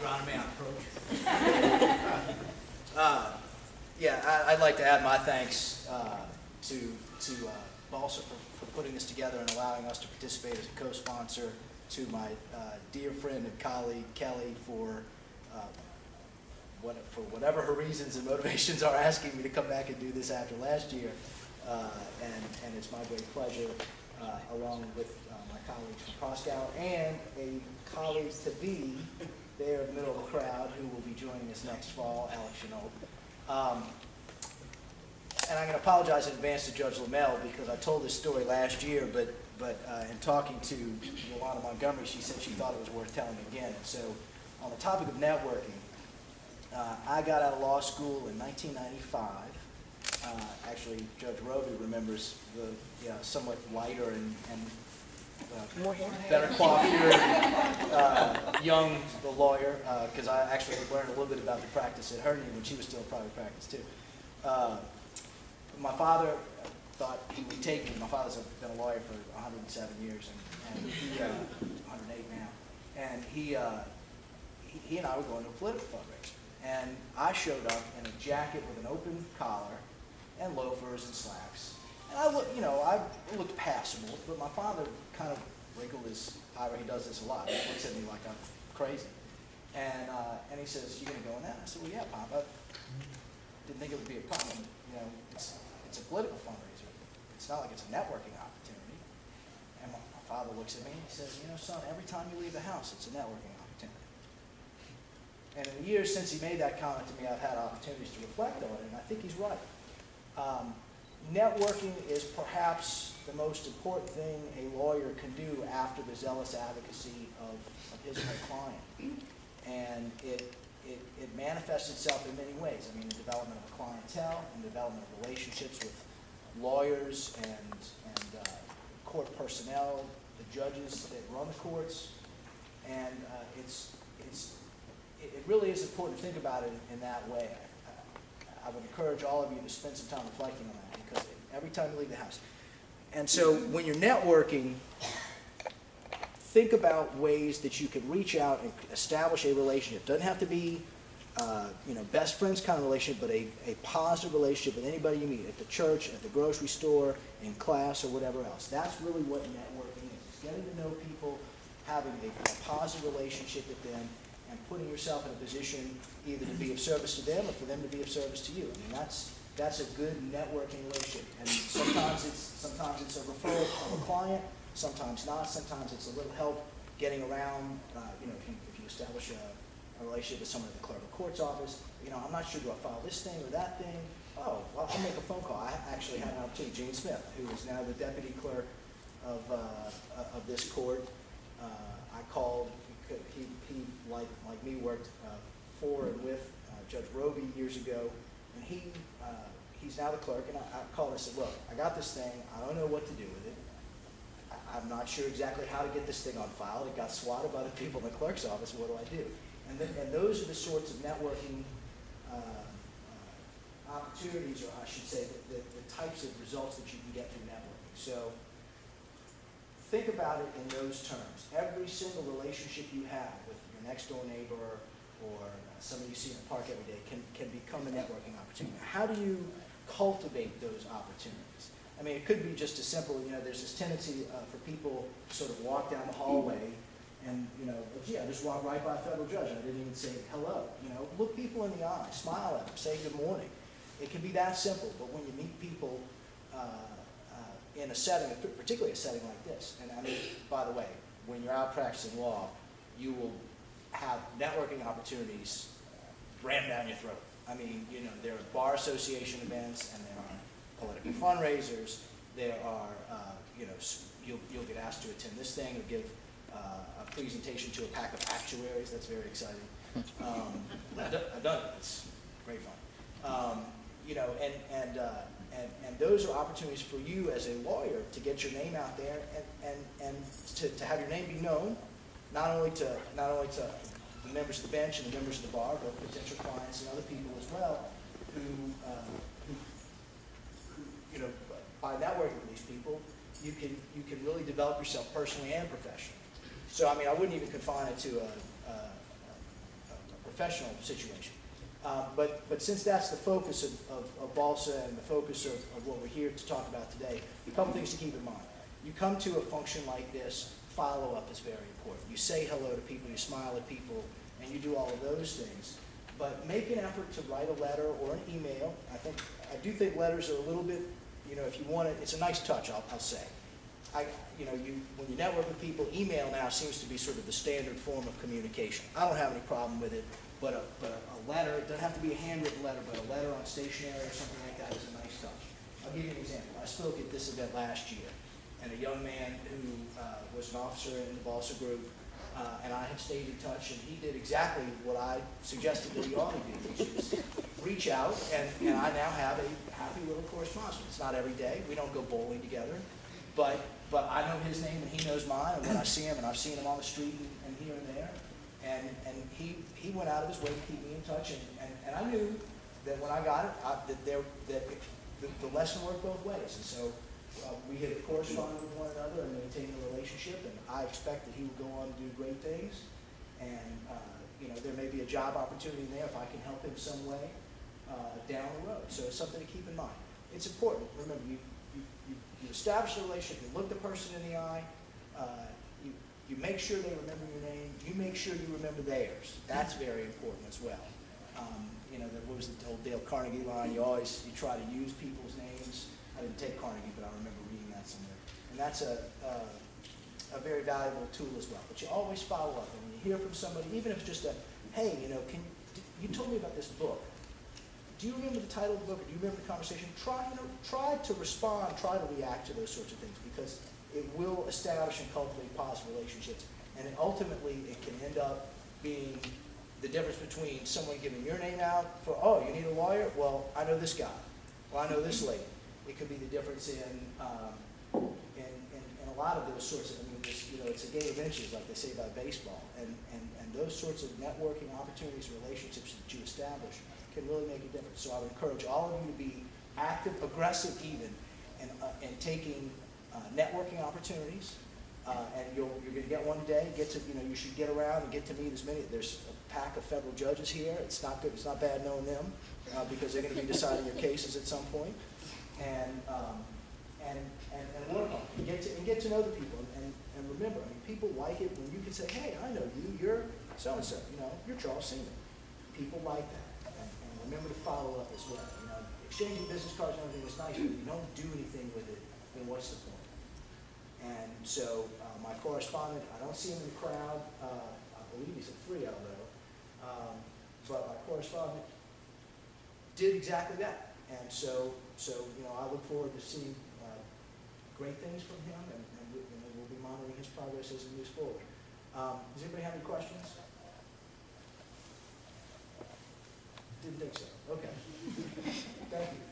Honor, may I approach? Yeah, I'd like to add my thanks to Balsa for putting this together and allowing us to participate as a co-sponsor, to my dear friend and colleague Kelly for whatever her reasons and motivations are asking me to come back and do this after last year. And it's my great pleasure, along with my colleagues from Proscow and a colleague to be there in the middle of the crowd who will be joining us next fall, Alex Chenault. And I'm going to apologize in advance to Judge LaMelle because I told this story last year, but in talking to Yolanda Montgomery, she said she thought it was worth telling again. And so on the topic of networking, I got out of law school in 1995. Actually, Judge Roby remembers the somewhat lighter and better coiffure, young lawyer, because I actually learned a little bit about the practice at her when she was still in private practice too. My father thought he would take me. My father's been a lawyer for 107 years, and he 108 now. And he and I were going to a political fundraiser. And I showed up in a jacket with an open collar and loafers and slacks. And I looked passable, but my father kind of wrinkled his eye. He does this a lot. He looks at me like I'm crazy. And he says, "You gonna go in that?" I said, "Well, yeah, Pop. I didn't think it would be a problem. You know, it's a political fundraiser. It's not like it's a networking opportunity." And my father looks at me and he says, "You know, son, every time you leave the house, it's a networking opportunity." And in the years since he made that comment to me, I've had opportunities to reflect on it, and I think he's right. Networking is perhaps the most important thing a lawyer can do after the zealous advocacy of his or her client. And it manifests itself in many ways. I mean, the development of a clientele, and development of relationships with lawyers and court personnel, the judges that run the courts, and it really is important to think about it in that way. I would encourage all of you to spend some time reflecting on that, because every time you leave the house. And so when you're networking, think about ways that you can reach out and establish a relationship. It doesn't have to be best friends kind of relationship, but a positive relationship with anybody you meet, at the church, at the grocery store, in class, or whatever else. That's really what networking is. It's getting to know people, having a positive relationship with them, and putting yourself in a position either to be of service to them or for them to be of service to you. I mean, that's a good networking relationship. And sometimes it's a referral of a client, sometimes not. Sometimes it's a little help getting around. If you establish a relationship with someone at the clerk of court's office, I'm not sure, do I file this thing or that thing? Oh, well, I'll make a phone call. I actually had an opportunity. Gene Smith, who is now the deputy clerk of this court, I called. He like me, worked for and with Judge Roby years ago, and he's now the clerk. And I called and said, "Look, I got this thing. I don't know what to do with it. I'm not sure exactly how to get this thing on file. It got swatted by the people in the clerk's office. What do I do?" And those are the sorts of networking opportunities, or I should say, the types of results that you can get through networking. So think about it in those terms. Every single relationship you have with your next door neighbor or somebody you see in the park every day can become a networking opportunity. How do you cultivate those opportunities? I mean, it could be just as simple, there's this tendency for people to sort of walk down the hallway and, I just walked right by a federal judge and I didn't even say hello. Look people in the eye, smile at them, say good morning. It can be that simple, but when you meet people in a setting, particularly a setting like this, and I mean, by the way, when you're out practicing law, you will have networking opportunities rammed down your throat. I mean, there are bar association events, and there are political fundraisers. There are, you'll get asked to attend this thing or give a presentation to a pack of actuaries. That's very exciting. I've done it. It's great fun. And those are opportunities for you as a lawyer to get your name out there and to have your name be known, not only to the members of the bench and the members of the bar, but potential clients and other people as well who by networking with these people, you can really develop yourself personally and professionally. So I mean, I wouldn't even confine it to professional situation. But since that's the focus of BALSA and the focus of what we're here to talk about today, a couple things to keep in mind. You come to a function like this, follow-up is very important. You say hello to people, you smile at people, and you do all of those things. But make an effort to write a letter or an email. I do think letters are a little bit, if you want it, it's a nice touch, I'll say. When you network with people, email now seems to be sort of the standard form of communication. I don't have any problem with it, but a letter, it doesn't have to be a handwritten letter, but a letter on stationery or something like that is a nice touch. I'll give you an example. I spoke at this event last year, and a young man who was an officer in the BALSA group, and I have stayed in touch, and he did exactly what I suggested that he ought to do, which is reach out, and I now have a happy little correspondence. It's not every day. We don't go bowling together, but I know his name and he knows mine, and when I see him, and I've seen him on the street and here and there, and he went out of his way to keep me in touch, and I knew that when I got it, that the lesson worked both ways, and so we had corresponded with one another and maintained a relationship, and I expect that he will go on to do great things, and there may be a job opportunity there if I can help him some way down the road. So it's something to keep in mind. It's important. Remember, you establish a relationship, you look the person in the eye, you make sure they remember your name, you make sure you remember theirs. That's very important as well. What was the old Dale Carnegie line? You try to use people's names. I didn't take Carnegie, but I remember reading that somewhere. And that's a very valuable tool as well. But you always follow up. And when you hear from somebody, even if it's just hey, you told me about this book. Do you remember the title of the book, or do you remember the conversation? Try to respond, try to react to those sorts of things, because it will establish and cultivate positive relationships. And ultimately, it can end up being the difference between someone giving your name out for, oh, you need a lawyer? Well, I know this guy. Well, I know this lady. It could be the difference in a lot of those sorts of, it's a game of inches, like they say about baseball. And those sorts of networking opportunities, relationships that you establish can really make a difference. So I would encourage all of you to be active, aggressive even, in taking networking opportunities. And you're going to get one today. You should get around and get to meet as many. There's a pack of federal judges here. It's not good. It's not bad knowing them because they're going to be deciding your cases at some point. And work on it. And get to know the people. And remember, people like it when you can say, hey, I know you. You're so and so. You're Charles Seaman. People like that. And remember to follow up as well. Exchanging business cards and everything is nice, but if you don't do anything with it, then what's the point? And so my correspondent, I don't see him in the crowd. I believe he's at 3 although. But my correspondent did exactly that. And so I look forward to seeing great things from him, and we'll be monitoring his progress as he moves forward. Does anybody have any questions? Didn't think so. Okay. Thank you.